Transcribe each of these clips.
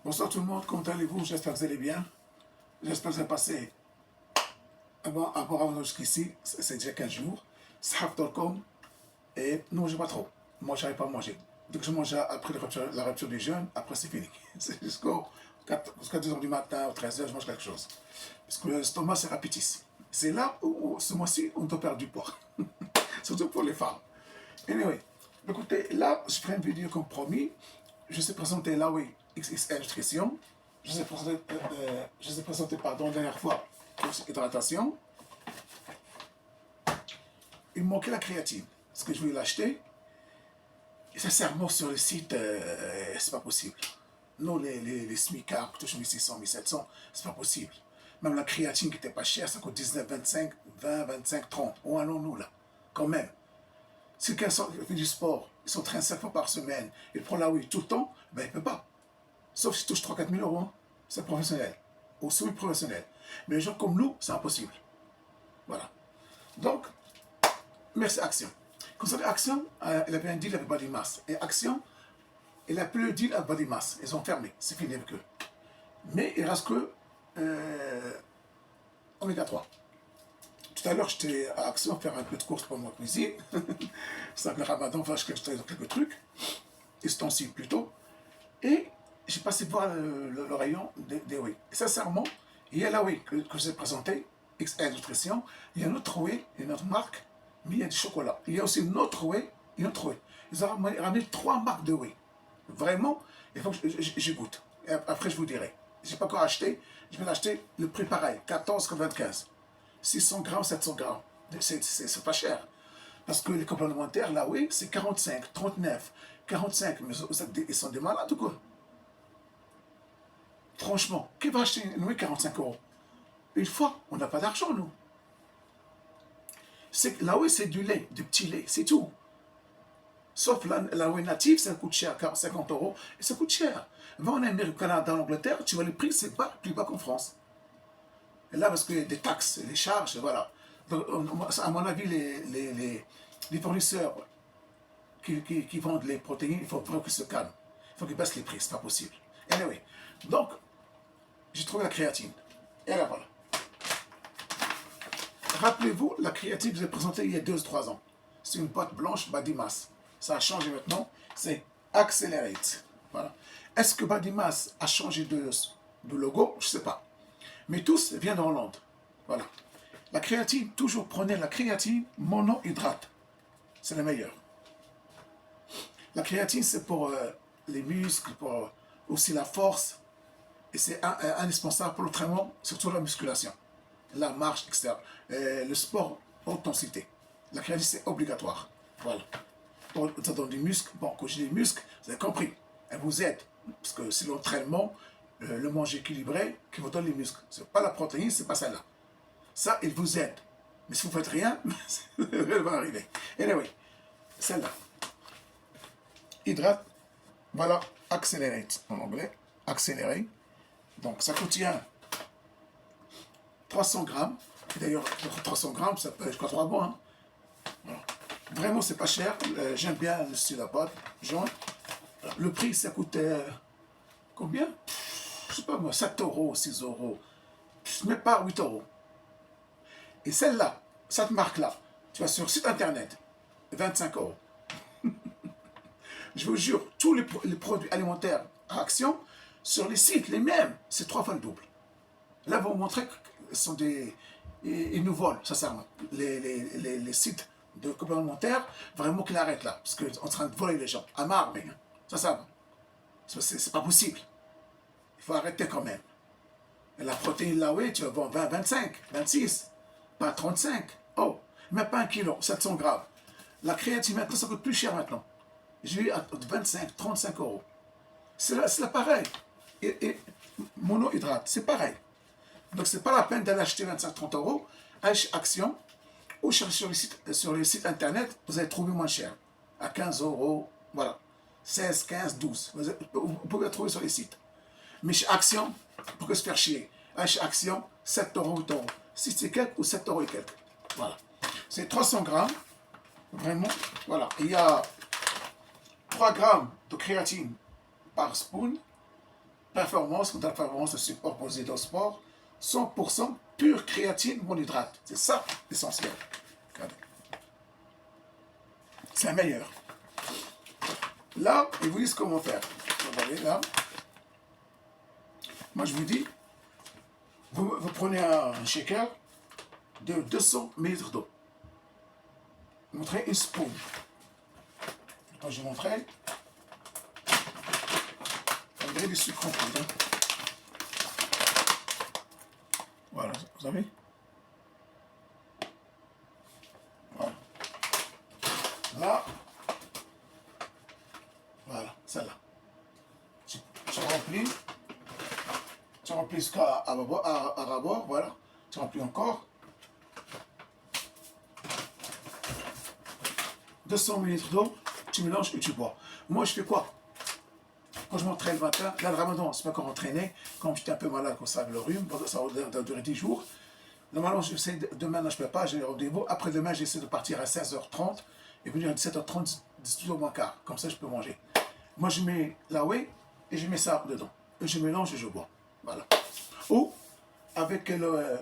Bonsoir tout le monde, comment allez-vous? J'espère que vous allez bien. J'espère que vous avez passé avant jusqu'ici, c'est déjà 15 jours. Sahaf.com et non, je pas trop. Moi, j'arrive pas à manger. Dès que je mange après la rupture du jeûne, après c'est fini. C'est jusqu'à 2h du matin ou 13h, je mange quelque chose. Parce que l'estomac, c'est rapitis. C'est là où ce mois-ci, on doit perdre du poids. Surtout pour les femmes. Anyway, écoutez, là, je ferai une vidéo comme promis. Je sais présenter là, oui, XXL Nutrition. Je vous ai présenté la dernière fois pour hydratation. Il me manquait la créatine. Parce que je voulais l'acheter. Et sincèrement, sur le site, c'est pas possible. Nous, les smicards, qui touchent 1600, 1700, c'est pas possible. Même la créatine qui était pas chère, ça coûte 19, 25, 20, 25, 30. Où allons-nous là? Quand même. Si quelqu'un fait du sport, il s'entraîne 5 fois par semaine, il prend la oui tout le temps, ben il ne peut pas. Sauf s'il touche 3-4 000 euros, hein. C'est professionnel. Ou semi-professionnel. Mais les gens comme nous, c'est impossible. Voilà. Donc, merci Action. Concernant Action, elle avait un deal avec Body Mass. Et Action, elle a plus le deal avec Body Mass. Ils ont fermé. C'est fini avec eux. Mais il reste que Oméga 3. Tout à l'heure, j'étais à Action faire un peu de course pour ma cuisine. C'est le ramadan, enfin, je fais quelques trucs. Ustensiles plutôt. Et j'ai passé voir le rayon des whey. Et sincèrement, il y a la whey que j'ai présenté, XL Nutrition. Il y a une autre whey, une autre marque, mais il y a du chocolat. Il y a aussi une autre whey, une autre whey. Ils ont ramené 3 marques de whey. Vraiment, il faut que je goûte. Et après, je vous dirai. Je n'ai pas encore acheté. Je vais l'acheter le prix pareil, 14,95. 600 grammes, 700 grammes. C'est pas cher. Parce que les complémentaires, là, oui, c'est 45, 39, 45. Mais ils sont des malades ou quoi? Franchement, qui va acheter une whey 45 euros? Une fois, on n'a pas d'argent, nous. La whey, c'est du lait, du petit lait, c'est tout. Sauf la whey native, ça coûte cher, 50 euros, et ça coûte cher. Va en Amérique, au Canada, en Angleterre, tu vois, le prix, c'est plus bas qu'en France. Et là, parce qu'il y a des taxes, des charges, voilà. Donc, à mon avis, les fournisseurs qui vendent les protéines, il faut qu'ils se calment. Il faut qu'ils baissent les prix, c'est pas possible. Anyway, donc, j'ai trouvé la créatine. Et là, voilà. Rappelez-vous, la créatine que je vous ai présentée il y a 2-3 ans. C'est une boîte blanche Body Mass. Ça a changé maintenant, c'est Accelerate. Voilà. Est-ce que Body Mass a changé de logo? Je ne sais pas. Mais tous viennent de Hollande. Voilà. La créatine, toujours prenez la créatine monohydrate. C'est la meilleure. La créatine, c'est pour les muscles, pour aussi la force. Et c'est indispensable pour le traitement, surtout la musculation. La marche, etc. Le sport haute intensité. La créatine, c'est obligatoire. Voilà. Ça donne des muscles. Bon, quand j'ai des muscles, vous avez compris. Elle vous aide. Parce que c'est l'entraînement, le manger équilibré qui vous donne les muscles. Ce n'est pas la protéine, c'est pas celle-là. Ça, il vous aide. Mais si vous ne faites rien, elle va arriver. Anyway, celle-là. Hydrate. Voilà, Accelerate en anglais. Accélérer. Donc, ça contient 300 grammes. D'ailleurs, 300 grammes, ça peut être 3 mois. Hein. Voilà. Vraiment, c'est pas cher. J'aime bien le style à boîte jaune. Le prix, ça coûtait combien? Je sais pas moi, 7 euros, 6 euros. Mais pas 8 euros. Et celle-là, cette marque-là, tu vas sur le site internet, 25 euros. Je vous jure, tous les produits alimentaires à Action, sur les sites, les mêmes, c'est 3 fois le double. Là, vous vous montrez que ce sont des... Ils nous volent, sincèrement. Les sites de complémentaires, vraiment qu'ils arrêtent là. Parce qu'ils sont en train de voler les gens. À marre, mais ça. C'est pas possible. Il faut arrêter quand même. Et la protéine, là, oui, tu vas vendre 20, 25, 26, pas 35. Oh, même pas 1 kilo, 700 grammes. La créatine, maintenant, ça coûte plus cher maintenant. J'ai eu à 25, 35 euros. C'est là pareil. Et monohydrate, c'est pareil. Donc, c'est pas la peine d'aller acheter 25-30 euros. Allez Action ou chercher sur les sites internet, vous allez trouver moins cher. À 15 euros, voilà. 16, 15, 12. Vous pouvez la trouver sur les sites. Mais chez Action, pour que se faire chier. Allez chez Action, 7 euros, 8 euros. 6 et quelques ou 7 euros et quelques. Voilà. C'est 300 grammes. Vraiment. Voilà. Il y a 3 grammes de créatine par spoon. Performance, contre la performance, le support posé au sport, 100% pure créatine monohydrate. C'est ça l'essentiel. Regardez. C'est un meilleur. Là, ils vous disent comment faire. Vous voyez là. Moi, je vous dis, vous prenez un shaker de 200 ml d'eau. Vous montrez une spoon. Quand je vous montrerai, on dirait du sucre en poudre. Voilà, vous avez? Voilà. Là, voilà, celle-là. Tu remplis jusqu'à rabord, voilà. Tu remplis encore. 200 ml d'eau, tu mélanges et tu bois. Moi, je fais quoi? Quand je m'entraîne le matin, là, le ramadan, c'est pas encore entraîné. Quand j'étais un peu malade, comme ça, le rhume, ça va durer 10 jours. Normalement, j'essaie demain, là, je peux pas, j'ai rendez-vous. Après-demain, j'essaie de partir à 16h30 et venir à 17h30, 18h moins quart. Comme ça, je peux manger. Moi, je mets la whey et je mets ça dedans. Et je mélange et je bois. Voilà. Ou, avec le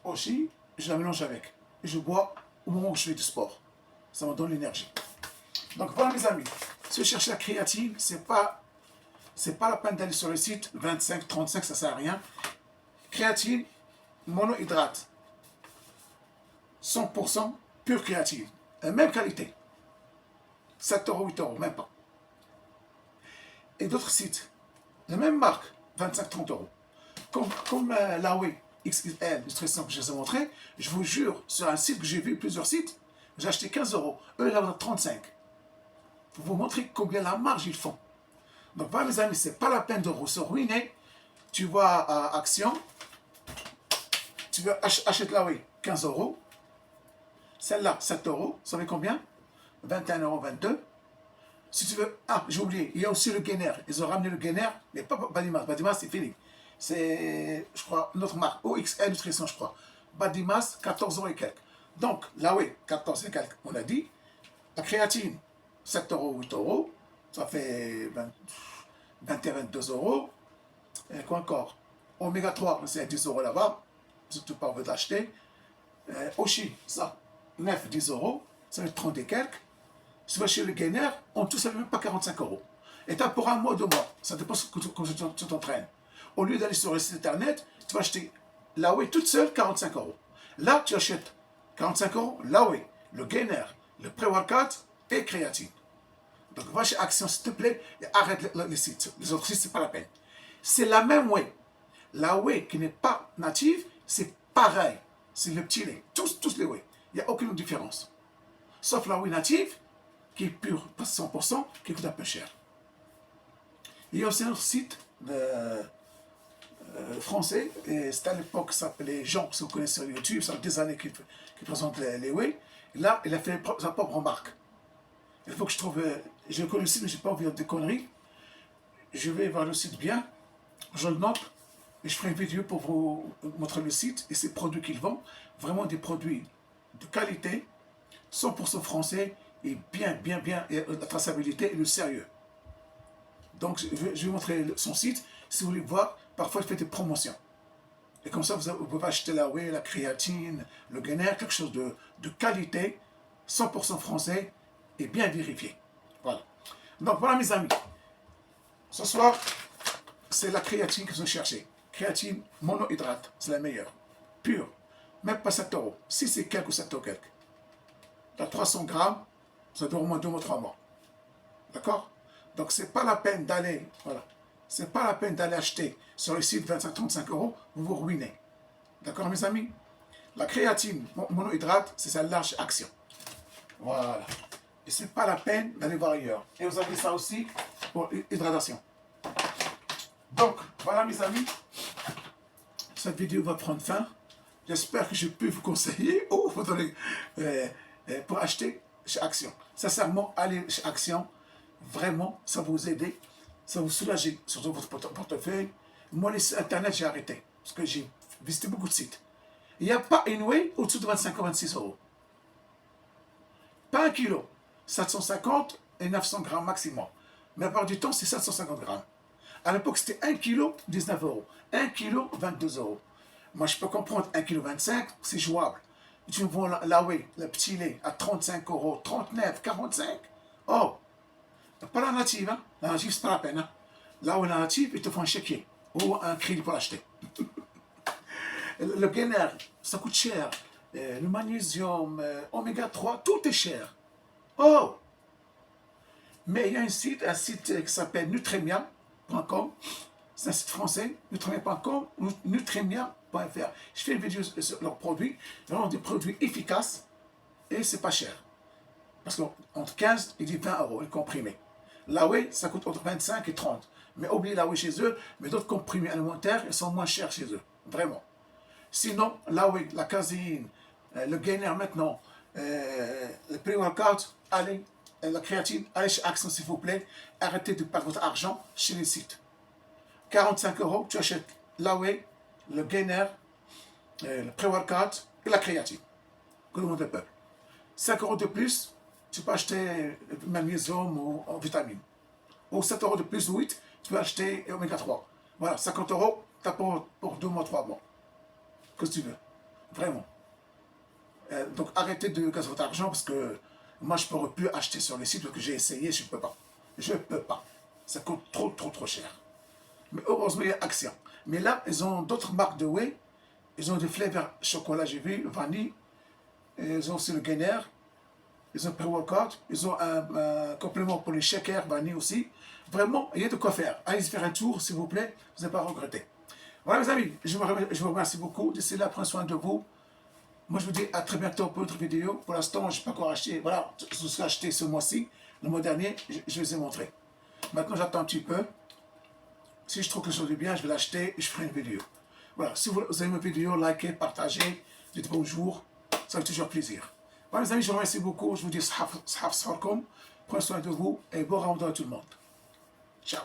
oshi, je la mélange avec. Et je bois au moment où je fais du sport. Ça me donne l'énergie. Donc voilà mes amis, si vous cherchez la créatine, c'est pas la peine d'aller sur le site 25, 35, ça sert à rien. Créatine, monohydrate, 100% pure créatine, la même qualité, 7 euros, 8 euros, même pas. Et d'autres sites, la même marque, 25, 30 euros. Comme la Whey XXL, nutrition que je vous ai montré, je vous jure, sur un site que j'ai vu, plusieurs sites, j'ai acheté 15 euros, eux ils en ont 35. Pour vous montrer combien la marge ils font. Donc voilà mes amis, c'est pas la peine de se ruiner. Tu vois à Action, tu veux acheter la Whey, 15 euros. Celle-là, 7 euros. Ça fait combien? 21 euros, 22. Si tu veux, ah, j'ai oublié, il y a aussi le gainer. Ils ont ramené le gainer, mais pas Badimas. Badimas, c'est fini. C'est, je crois, notre marque, OXL Nutrition, je crois. Badimas, 14 euros et quelques. Donc, la Whey, 14 et quelques, on a dit. La créatine, 7 euros, 8 euros. Ça fait 21, 22 euros. Et quoi encore? Oméga 3, c'est 10 euros là-bas. Si tu pas envie d'acheter. Oshi, ça, 9, 10 euros. Ça fait 30 et quelques. Si tu vas chez le gainer, en tout, ça ne fait même pas 45 euros. Et tu as pour un mois, 2 mois. Ça dépend de tu t'entraînes. Au lieu d'aller sur le site internet, tu vas acheter la Whey toute seule, 45 euros. Là, tu achètes 45 euros, la Whey, le gainer, le pré-workout et créatine. Donc, va chez Action, s'il te plaît, et arrête les sites. Les autres sites, ce n'est pas la peine. C'est la même Whey. La Whey qui n'est pas native, c'est pareil. C'est le petit lait. Tous les Whey. Il n'y a aucune différence. Sauf la Whey native, qui est pure, pas 100%, qui coûte un peu cher. Il y a aussi un autre site français, et c'était à l'époque, ça s'appelait Jean, si vous connaissez sur YouTube, ça fait des années qu'il présente les Whey. Et là, il a fait sa propre marque. Il faut que je trouve, je connais le site, mais je n'ai pas envie de des conneries. Je vais voir le site bien, je le note, et je ferai une vidéo pour vous montrer le site et ces produits qu'ils vendent. Vraiment des produits de qualité, 100% français, et bien, et la traçabilité et le sérieux. Donc, je vais vous montrer son site. Si vous voulez voir, parfois, il fait des promotions. Et comme ça, vous pouvez acheter la Whey, la créatine, le gainer, quelque chose de qualité, 100% français et bien vérifié. Voilà. Donc, voilà, mes amis. Ce soir, c'est la créatine que vous cherchez. Créatine monohydrate, c'est la meilleure. Pure. Même pas 7 euros. Si c'est quelques ou 7 euros quelques. Tu as 300 grammes, ça dure au moins 2 mois, 3 mois. D'accord? Donc, c'est pas la peine d'aller, voilà. C'est pas la peine d'aller acheter sur le site 25-35 euros, vous vous ruinez. D'accord, mes amis? La créatine monohydrate, c'est celle-là chez Action. Voilà. Et c'est pas la peine d'aller voir ailleurs. Et vous avez ça aussi pour hydratation. Donc, voilà, mes amis. Cette vidéo va prendre fin. J'espère que j'ai pu vous conseiller ou vous donner pour acheter chez Action. Sincèrement, allez chez Action. Vraiment, ça va vous aider. Ça va vous soulager, surtout votre portefeuille. Moi, les sites internet, j'ai arrêté. Parce que j'ai visité beaucoup de sites. Il n'y a pas une Whey au-dessous de 25 ou 26 euros. Pas un kilo. 750 et 900 grammes maximum. Mais à part du temps, c'est 750 grammes. À l'époque, c'était 1 kg, 19 euros. 1 kg, 22 euros. Moi, je peux comprendre 1 kg 25, c'est jouable. Tu me vends là, oui, le petit lait à 35 euros, 39, 45. Oh, pas la native, hein. La native, c'est pas la peine. Hein. Là où la native, ils te font un chéquier ou un crédit pour l'acheter. Le gainer, ça coûte cher. Le magnésium, oméga 3, tout est cher. Oh! Mais il y a un site qui s'appelle nutremia.com. C'est un site français, nutremia.com, nutremia.fr. Je fais une vidéo sur leurs produits, vraiment des produits efficaces et c'est pas cher. Parce qu'entre 15 et 20 euros, les comprimés. Là, oui, ça coûte entre 25 et 30. Mais oubliez là, oui, chez eux, mais d'autres comprimés alimentaires, ils sont moins chers chez eux. Vraiment. Sinon, là, oui, la caséine, le gainer maintenant, le pré-workout, allez, la créatine, allez chez Action s'il vous plaît. Arrêtez de perdre votre argent chez les sites. 45 euros, tu achètes l'AWE, le gainer, le pré-workout et la créatine. Que le monde le peuple. 5 euros de plus, tu peux acheter magnésium ou vitamine. Ou 7 euros de plus ou 8, tu peux acheter oméga 3. Voilà, 50 euros, tu as pour 2 mois, 3 mois. Qu'est-ce que tu veux. Vraiment. Donc arrêtez de casser votre argent parce que moi je ne pourrais plus acheter sur les sites parce que j'ai essayé, je ne peux pas. Je ne peux pas. Ça coûte trop cher. Mais heureusement il y a Action. Mais là, ils ont d'autres marques de whey. Ils ont des flavors chocolat, j'ai vu, vanille. Et ils ont aussi le gainer. Ils ont pré-workout. Ils ont un complément pour les shakers, vanille aussi. Vraiment, il y a de quoi faire. Allez faire un tour, s'il vous plaît. Vous n'allez pas regretter. Voilà mes amis, je vous remercie beaucoup. D'ici là, prenez soin de vous. Moi, je vous dis à très bientôt pour une autre vidéo. Pour l'instant, je n'ai pas encore acheté. Voilà, je suis acheté ce mois-ci. Le mois dernier, je les ai montrés. Maintenant, j'attends un petit peu. Si je trouve quelque chose de bien, je vais l'acheter et je ferai une vidéo. Voilà, si vous aimez ma vidéo, likez, partagez, dites bonjour. Ça fait toujours plaisir. Voilà, mes amis, je vous remercie beaucoup. Je vous dis, prenez soin de vous et bon ramadan à tout le monde. Ciao.